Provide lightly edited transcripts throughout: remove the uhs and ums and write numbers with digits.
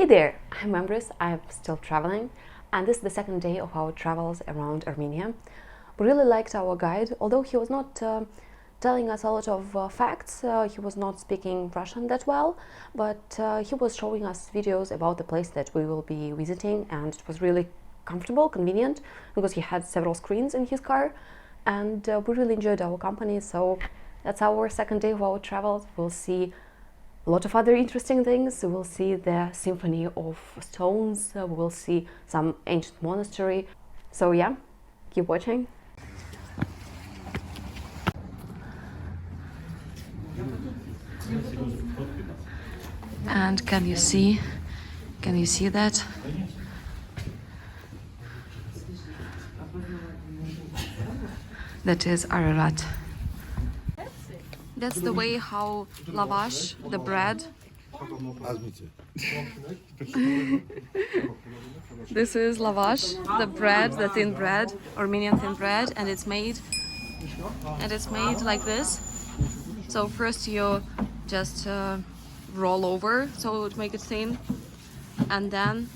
Hey there, I'm Emgris. I'm still traveling, and this is the second day of our travels around Armenia. We really liked our guide, although he was not telling us a lot of facts. He was not speaking Russian that well, but he was showing us videos about the place that we will be visiting, and it was really comfortable, convenient, because he had several screens in his car, and we really enjoyed our company. So that's our second day of our travels. We'll see a lot of other interesting things. We'll see the Symphony of Stones, we'll see some ancient monastery. So yeah, keep watching. And can you see that? That is Ararat. That's the way how lavash, the bread. This is lavash, the bread, the thin bread, Armenian thin bread, and it's made like this. So first you just roll over so to make it thin, and then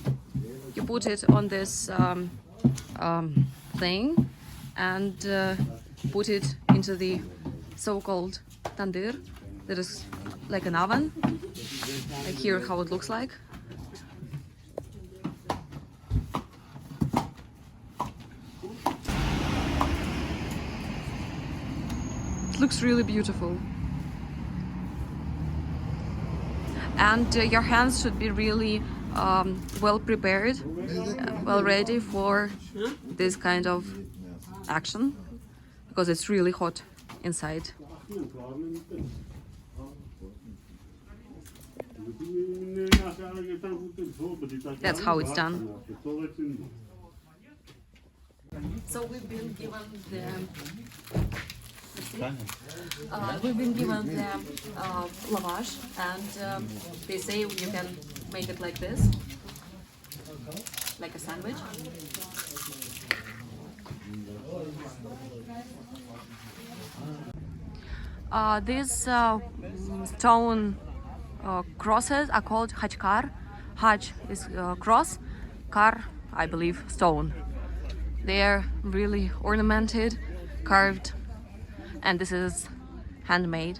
you put it on this thing and put it into the so-called tandyr, that is like an oven. Like here how it looks like. It looks really beautiful. And your hands should be really well prepared, well ready for this kind of action, because it's really hot inside. That's how it's done. So we've been given the lavash, and they say you can make it like this, like a sandwich. These stone crosses are called hachkar. Hach is cross, kar, I believe, stone. They are really ornamented, carved, and this is handmade.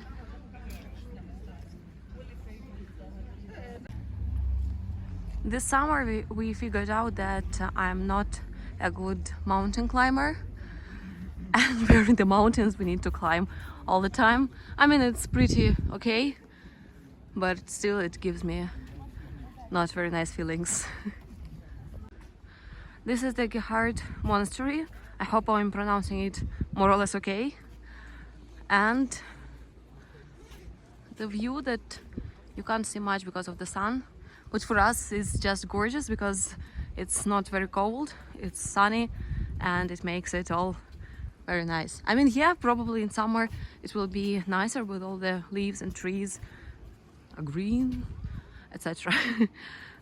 This summer we figured out that I'm not a good mountain climber, and we're in the mountains, we need to climb all the time. I mean, it's pretty okay, but still it gives me not very nice feelings. This is the Geghard monastery. I hope I'm pronouncing it more or less okay. And the view that you can't see much because of the sun, which for us is just gorgeous because it's not very cold, it's sunny, and it makes it all very nice. I mean, yeah, probably in summer it will be nicer with all the leaves and trees are green, etc.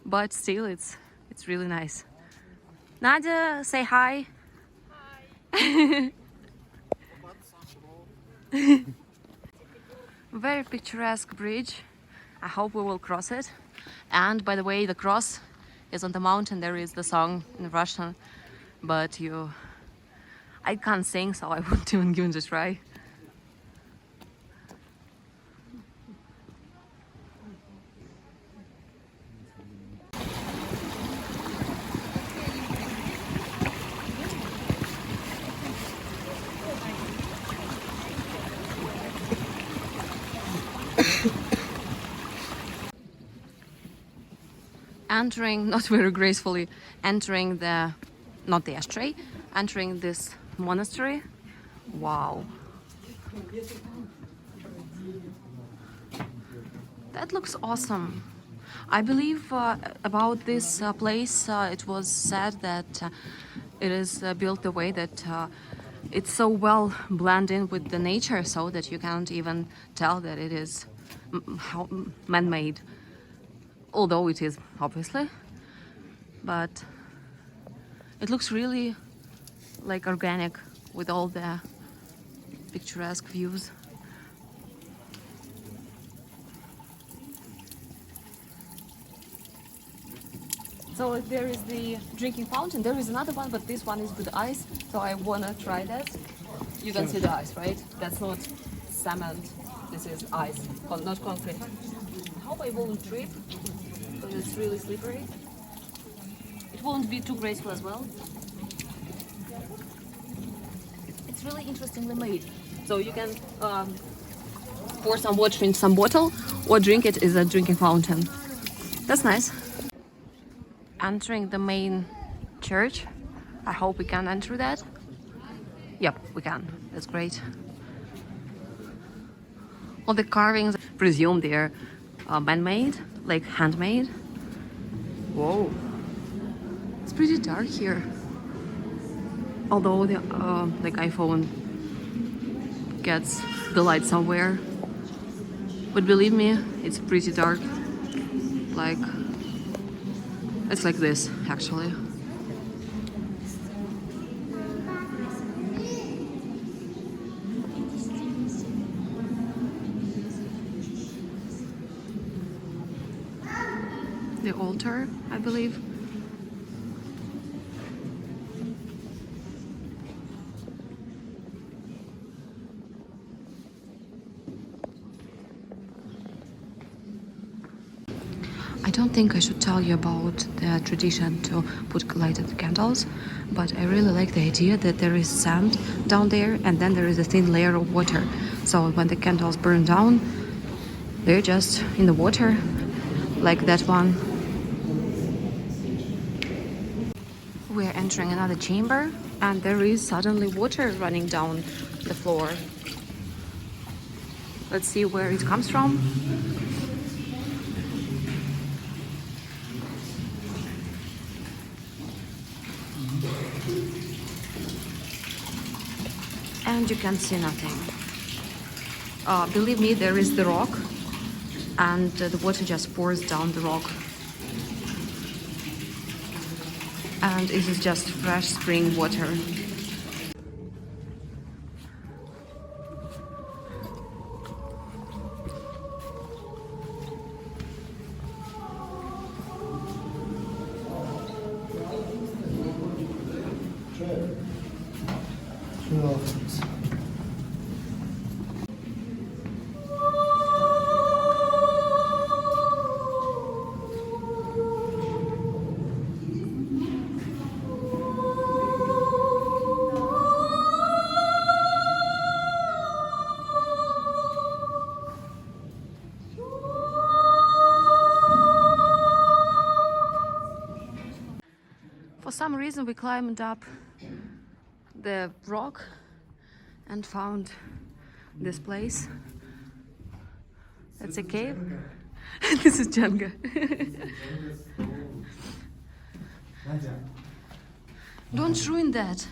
But still it's really nice. Nadia, say hi. Hi. Very picturesque bridge. I hope we will cross it. And by the way, the cross is on the mountain. There is the song in Russian, but I can't sing, so I wouldn't even give it a try. Entering, not very gracefully, entering not the ashtray, entering this monastery. Wow. That looks awesome. I believe about this place, it was said that it is built the way that it's so well blended in with the nature, so that you can't even tell that it is man-made. Although it is, obviously, but it looks really like organic with all the picturesque views. So there is the drinking fountain. There is another one, but this one is with ice. So I wanna try that. You can see the ice, right? That's not cement. This is ice, not concrete. I hope I won't trip because it's really slippery. It won't be too graceful as well. It's really interestingly made. So you can pour some water in some bottle or drink it as a drinking fountain. That's nice. Entering the main church. I hope we can enter that. Yep, we can. That's great. All the carvings, presume they're man-made, like handmade. Whoa. It's pretty dark here. Although the like iPhone gets the light somewhere. But believe me, it's pretty dark. Like, it's like this, actually. The altar, I believe. I don't think I should tell you about the tradition to put lighted candles, but I really like the idea that there is sand down there and then there is a thin layer of water. So when the candles burn down, they're just in the water, like that one. We're entering another chamber and there is suddenly water running down the floor. Let's see where it comes from. And you can see nothing. Believe me, there is the rock and the water just pours down the rock. And it is just fresh spring water. For some reason we climbed up the rock and found this place. That's a cave. This is Jenga. Don't ruin that.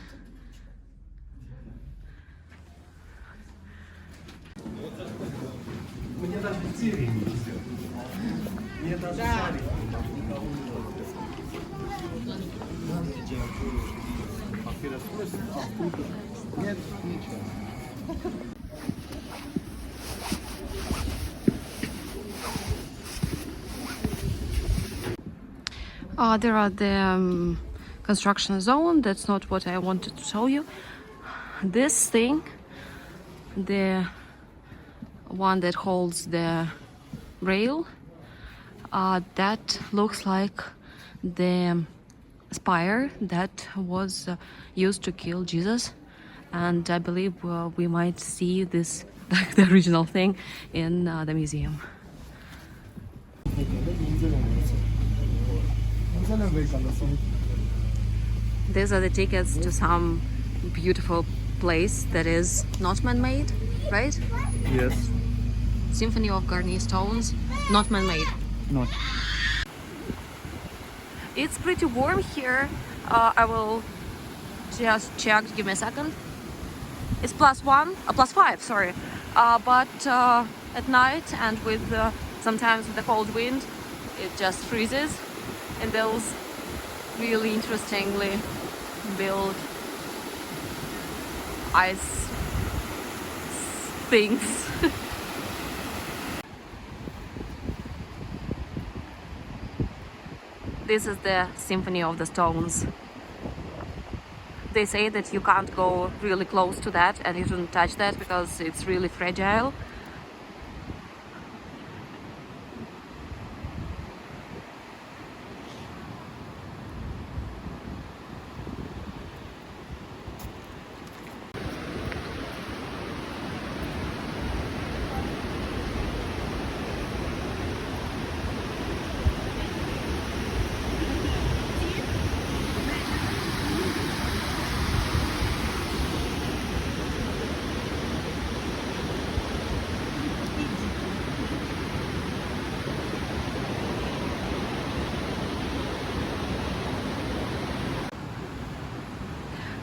There are the construction zone. That's not what I wanted to show you. This thing, the one that holds the rail, that looks like the spire that was used to kill Jesus, and I believe we might see this, like the original thing, in the museum. These are the tickets to some beautiful place that is not man-made, right? Yes. Symphony of Garni Stones, not man-made. Not. It's pretty warm here. I will just check. Give me a second. It's +5, sorry. But at night and with sometimes with the cold wind, it just freezes. And those really interestingly built ice things. This is the Symphony of the Stones. They say that you can't go really close to that and you shouldn't touch that because it's really fragile.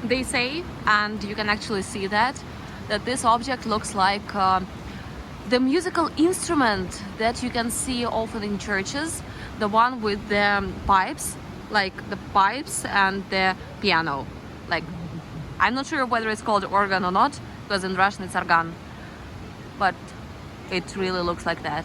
They say, and you can actually see that this object looks like the musical instrument that you can see often in churches, the one with the pipes, like the pipes and the piano. Like, I'm not sure whether it's called organ or not, because in Russian it's organ, but it really looks like that.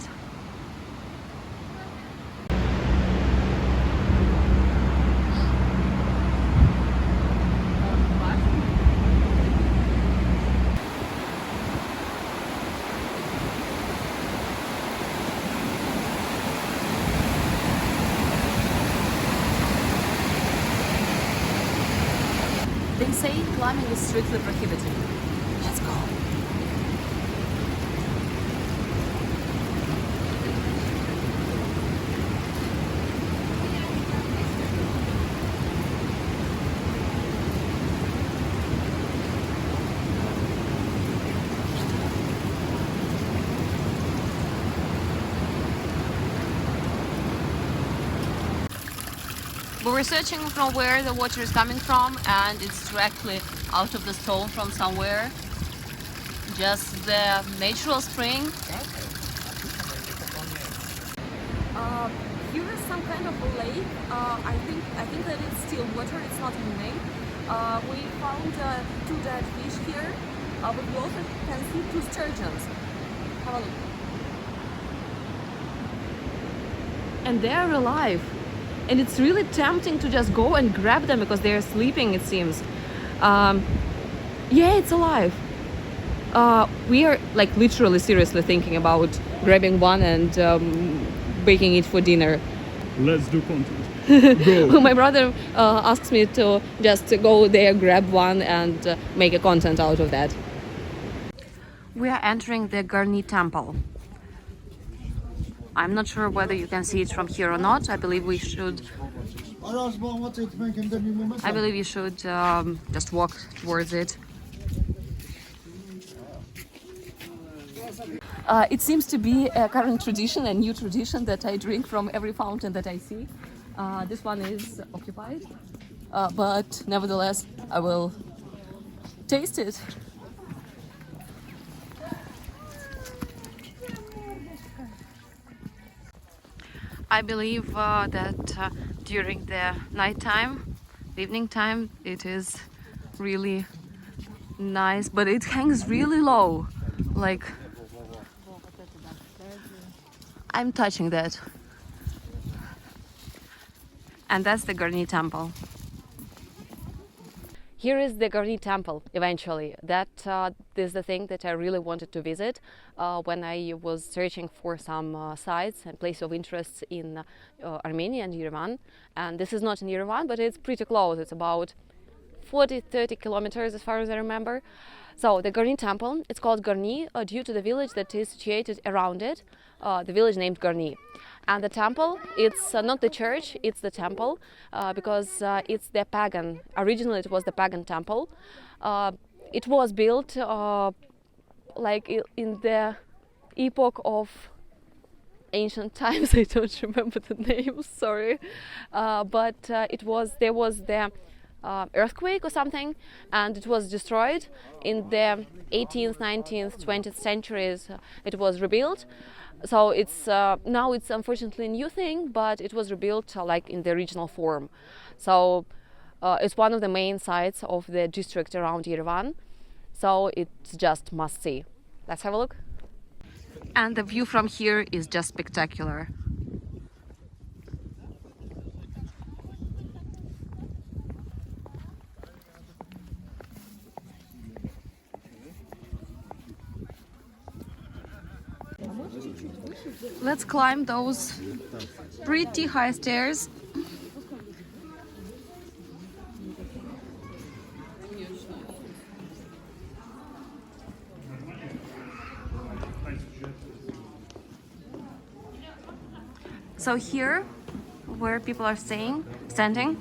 They say climbing is strictly prohibited. Let's go. We were searching from where the water is coming from, and it's directly out of the stone from somewhere. Just the natural spring. Here is some kind of a lake. I think that it's still water. It's not moving. We found 2 dead fish here, but we also can see 2 sturgeons. Have a look. And they are alive. And it's really tempting to just go and grab them because they're sleeping, it seems. Yeah, it's alive. We are like literally seriously thinking about grabbing one and baking it for dinner. Let's do content. Go. My brother asks me to just go there, grab one and make a content out of that. We are entering the Garni Temple. I'm not sure whether you can see it from here or not. I believe we should. You should just walk towards it. It seems to be a current tradition, a new tradition, that I drink from every fountain that I see. This one is occupied, but nevertheless, I will taste it. I believe that during the nighttime, evening time, it is really nice, but it hangs really low. Like, I'm touching that. And that's the Garni Temple. Here is the Garni Temple, eventually. That is the thing that I really wanted to visit when I was searching for some sites and places of interest in Armenia and Yerevan. And this is not in Yerevan, but it's pretty close. It's about 40-30 kilometers as far as I remember. So the Garni Temple, it's called Garni due to the village that is situated around it, the village named Garni. And the temple, it's not the church, it's the temple, because it's the pagan. Originally it was the pagan temple. It was built like in the epoch of ancient times. I don't remember the names, sorry. But there was the earthquake or something, and it was destroyed. In the 18th, 19th, 20th centuries, it was rebuilt. So it's now it's unfortunately a new thing, but it was rebuilt like in the original form. So it's one of the main sites of the district around Yerevan. So it's just must see. Let's have a look. And the view from here is just spectacular. Let's climb those pretty high stairs. So here, where people are standing,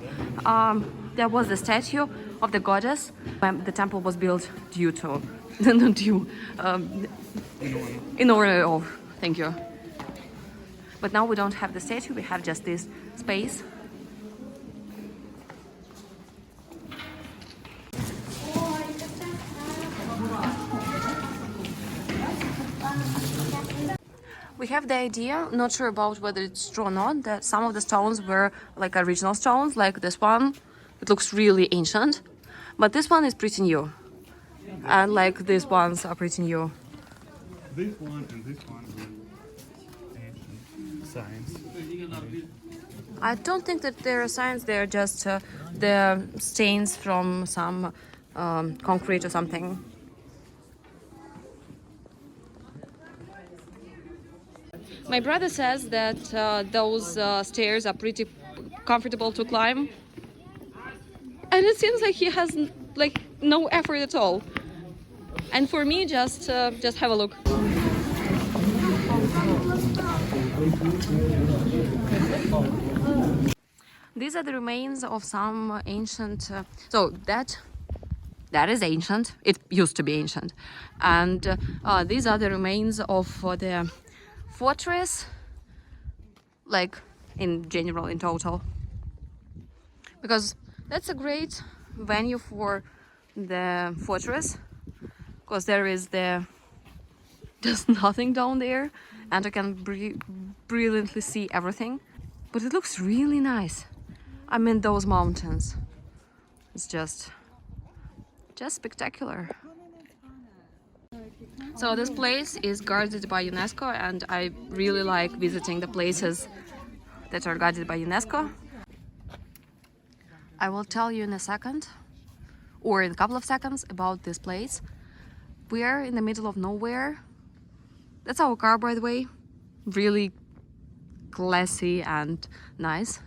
there was a statue of the goddess. The temple was built due to, not due, in order of, thank you. But now we don't have the statue, we have just this space. We have the idea, not sure about whether it's true or not, that some of the stones were like original stones, like this one. It looks really ancient, but this one is pretty new. And like these ones are pretty new. This one and this one are ancient signs. I don't think that they're signs, they're just the stains from some concrete or something. My brother says that those stairs are pretty comfortable to climb, and it seems like he has like no effort at all. And for me, just have a look. These are the remains of some ancient. So that is ancient. It used to be ancient, and these are the remains of the fortress, like in general, in total, because that's a great venue for the fortress, because there is there's nothing down there and you can brilliantly see everything. But it looks really nice. I mean, those mountains, it's just spectacular. So this place is guarded by UNESCO, and I really like visiting the places that are guarded by UNESCO. I will tell you in a second, or in a couple of seconds, about this place. We are in the middle of nowhere. That's our car, by the way. Really classy and nice.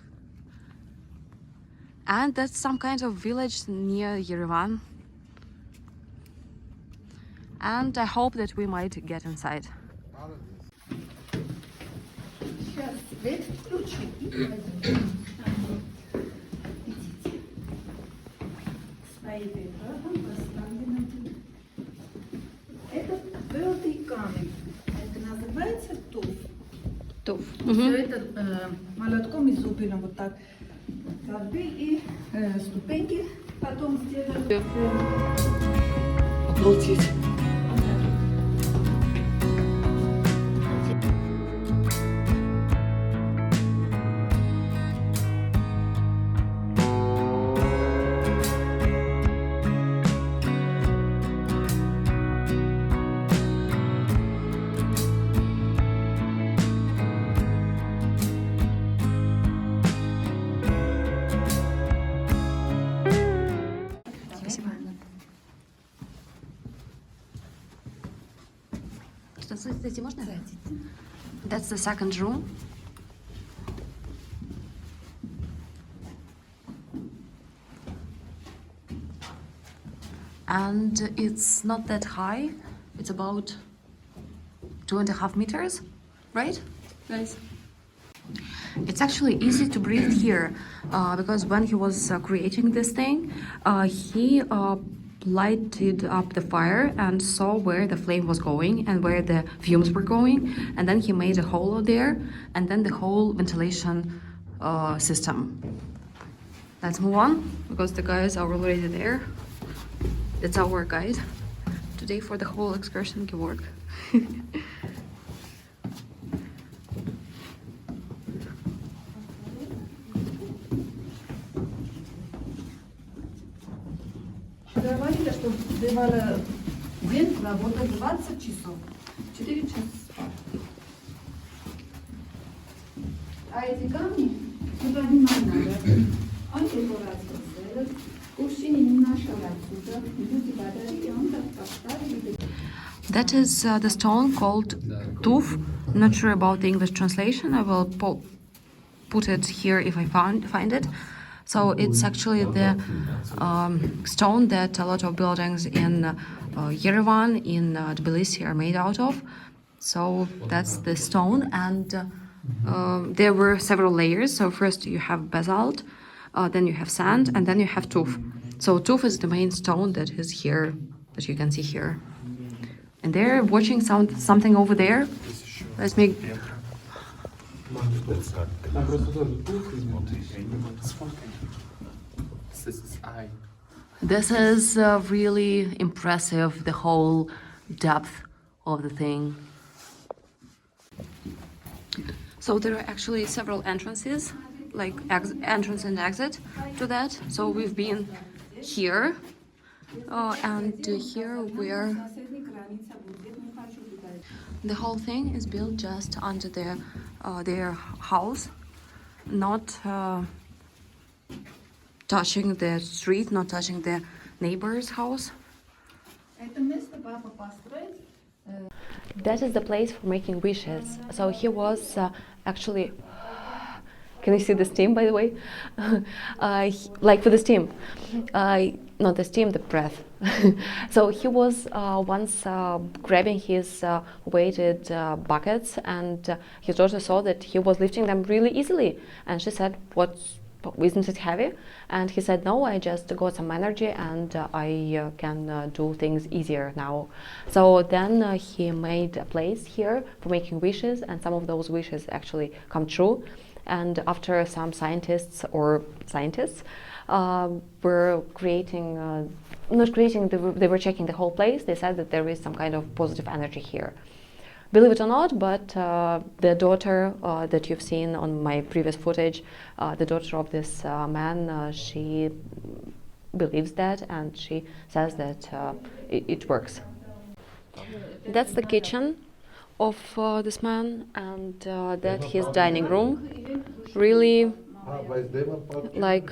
And that's some kind of village near Yerevan. And I hope that we might get inside. Это твердый камень. Это называется туф. Туф. Все это молотком и зубилом вот так. Горбы и ступеньки потом сделали. Обалдеть. That's the second room. And it's not that high. It's about 2.5 meters, right, guys? It's actually easy to breathe here because when he was creating this thing, he lighted up the fire and saw where the flame was going and where the fumes were going, and then he made a hole there, and then the whole ventilation system. Let's move on because the guys are already there. That's our guide today for the whole excursion, Geghard. Говорили, что бывало день работает 20 часов, 4 часа спать. А эти камни сюда не надо. Он декорацию сделал, мужчине не нашел отсюда, люди подарили, он так поставили. That is the stone called tuf, Not sure about the English translation. I will put it here if I find it. So it's actually the stone that a lot of buildings in Yerevan, in Tbilisi are made out of. So that's the stone, and there were several layers. So first you have basalt, then you have sand, and then you have tuff. So tuff is the main stone that is here, that you can see here. And they're watching something over there. Let's make... This is really impressive, the whole depth of the thing. So there are actually several entrances, like entrance and exit to that. So we've been here, and here where the whole thing is built just under their house, not touching the street, not touching the neighbor's house. That is the place for making wishes. So he was actually... Can you see the steam, by the way? Like for the steam. Not the steam, the breath. So he was once grabbing his weighted buckets, and his daughter saw that he was lifting them really easily. And she said, isn't it heavy? And he said, no, I just got some energy and I can do things easier now. So then he made a place here for making wishes, and some of those wishes actually come true. And after some scientists were creating, they were checking the whole place, they said that there is some kind of positive energy here. Believe it or not, but the daughter that you've seen on my previous footage, the daughter of this man, she believes that, and she says that it works. That's the kitchen of this man, and that his dining room. Really like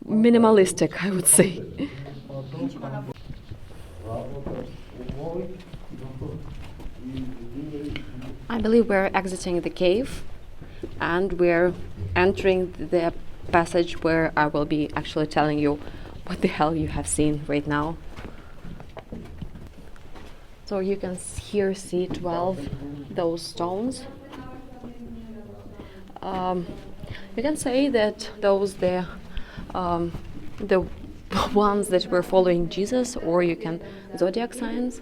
minimalistic, I would say. I believe we're exiting the cave and we're entering the passage where I will be actually telling you what the hell you have seen right now. So you can here see 12 those stones. You can say that those the ones that were following Jesus, or you can zodiac signs.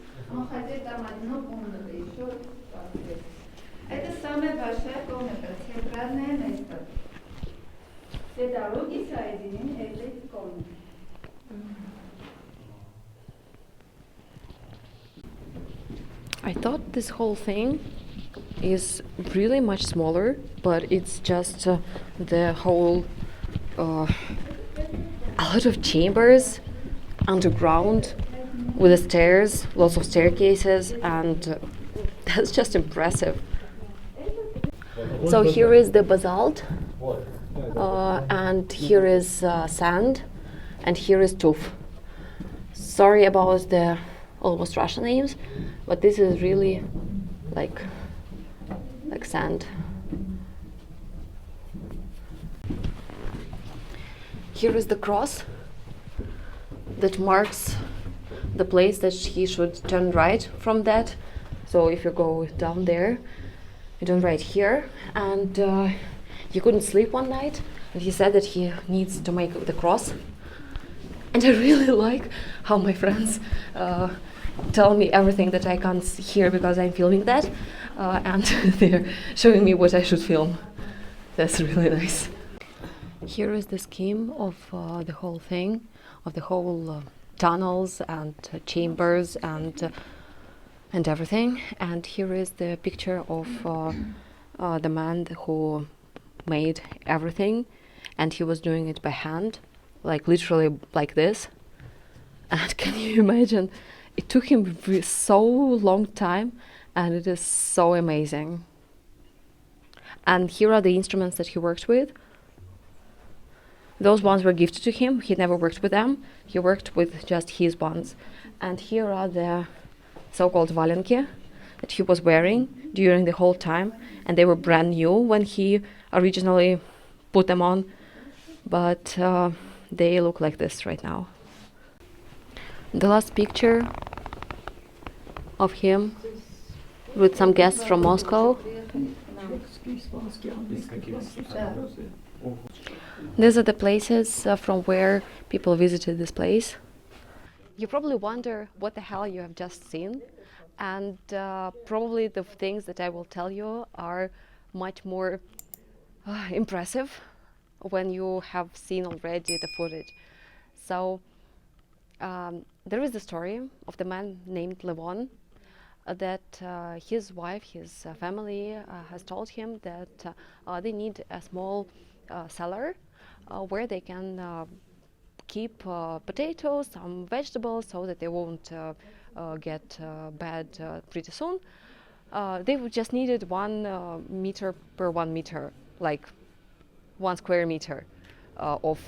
I thought this whole thing is really much smaller, but it's just the whole a lot of chambers underground with the stairs, lots of staircases, and that's just impressive. So here is the basalt, and here is sand, and here is tuff. Sorry about the almost Russian names, but this is really like sand. Here is the cross that marks the place that he should turn right from that. So if you go down there, you turn right here. And he couldn't sleep one night, and he said that he needs to make the cross. And I really like how my friends tell me everything that I can't hear because I'm filming that, and they're showing me what I should film. That's really nice. Here is the scheme of the whole thing, of the whole tunnels and chambers and everything. And here is the picture of the man who made everything, and he was doing it by hand, like literally like this. And can you imagine? It took him so long time, and it is so amazing. And here are the instruments that he worked with. Those ones were gifted to him. He never worked with them. He worked with just his ones. And here are the so-called valenki. that he was wearing during the whole time, and they were brand new when he originally put them on, but they look like this right now. The last picture of him with some guests from Moscow. These are the places from where people visited this place. You probably wonder what the hell you have just seen, and probably the things that I will tell you are much more impressive when you have seen already the footage. So there is the story of the man named Levon, that his wife, his family has told him that they need a small cellar where they can keep potatoes, some vegetables, so that they won't get bad pretty soon. They would just needed 1 meter per 1 meter, like 1 square meter of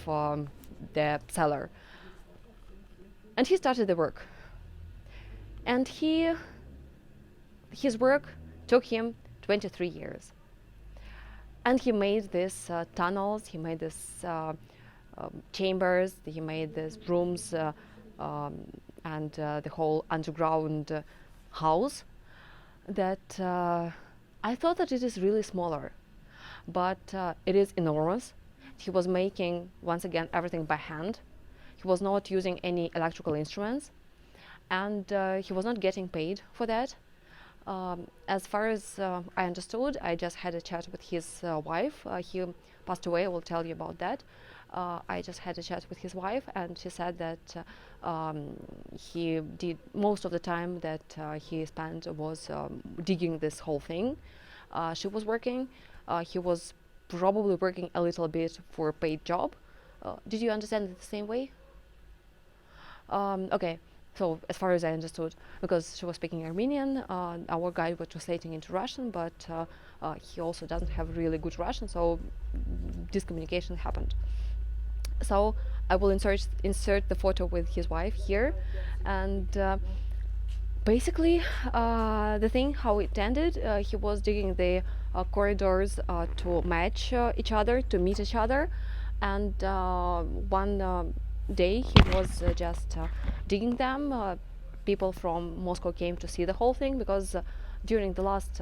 the cellar. And he started the work. And his work took him 23 years. And he made these tunnels, he made these chambers, he made these rooms and the whole underground house that I thought that it is really smaller, but it is enormous. He was making, once again, everything by hand. He was not using any electrical instruments, and he was not getting paid for that. As far as I understood, I just had a chat with his wife. He passed away, I will tell you about that. I just had a chat with his wife, and she said that he did most of the time that he spent was digging this whole thing. She was working. He was probably working a little bit for a paid job. Did you understand it the same way? Okay. So, as far as I understood, because she was speaking Armenian, our guide was translating into Russian, but he also doesn't have really good Russian, so this communication happened. So, I will insert the photo with his wife here, and basically, the thing, how it ended, he was digging the corridors to match each other, to meet each other, and one day he was just digging them. People from Moscow came to see the whole thing, because during the last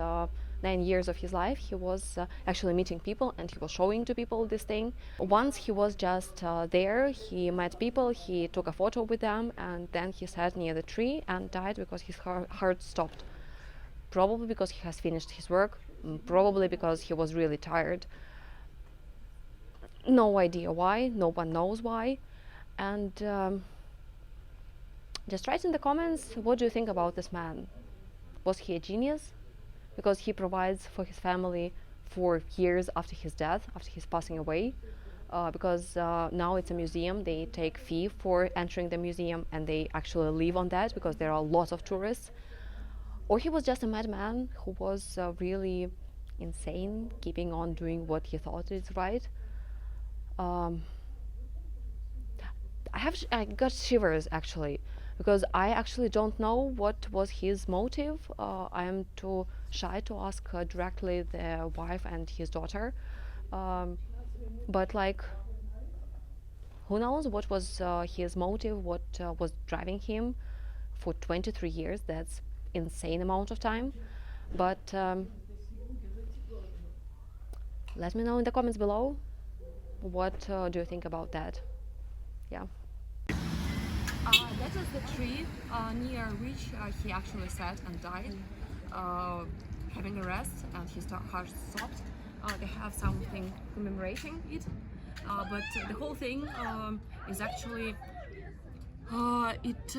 9 years of his life he was actually meeting people, and he was showing to people this thing. Once he was just there, he met people, he took a photo with them, and then he sat near the tree and died because his heart stopped. Probably because he has finished his work, probably because he was really tired. No idea why, no one knows why. And just write in the comments, what do you think about this man? Was he a genius? Because he provides for his family for years after his death, after his passing away. Because now it's a museum, they take fee for entering the museum, and they actually live on that because there are lots of tourists. Or he was just a madman who was really insane, keeping on doing what he thought is right. I got shivers actually, because I actually don't know what was his motive. I am too shy to ask directly the wife and his daughter. But like, who knows what was his motive, what was driving him for 23 years. That's insane amount of time. But let me know in the comments below, what do you think about that? Yeah. That is the tree near which he actually sat and died, having a rest, and his heart stopped. They have something commemorating it, but the whole thing is actually it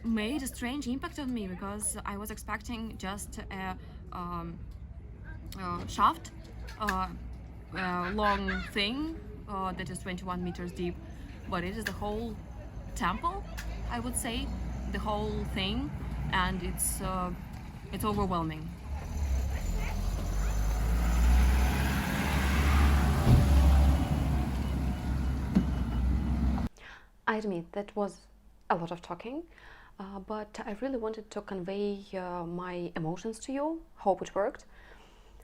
made a strange impact on me, because I was expecting just a shaft, a long thing that is 21 meters deep, but it is the whole temple, I would say, the whole thing, and it's overwhelming. I admit that was a lot of talking. but I really wanted to convey my emotions to you. Hope it worked.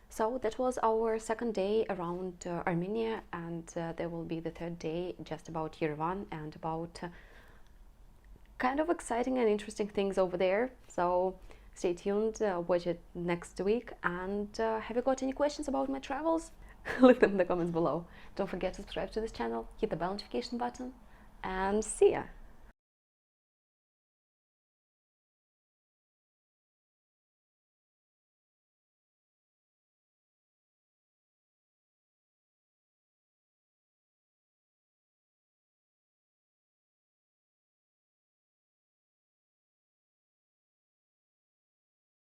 So that was our second day around Armenia, and there will be the third day just about Yerevan and about kind of exciting and interesting things over there. So stay tuned, watch it next week, and have you got any questions about my travels? Leave them in the comments below. Don't forget to subscribe to this channel, hit the bell notification button, and see ya!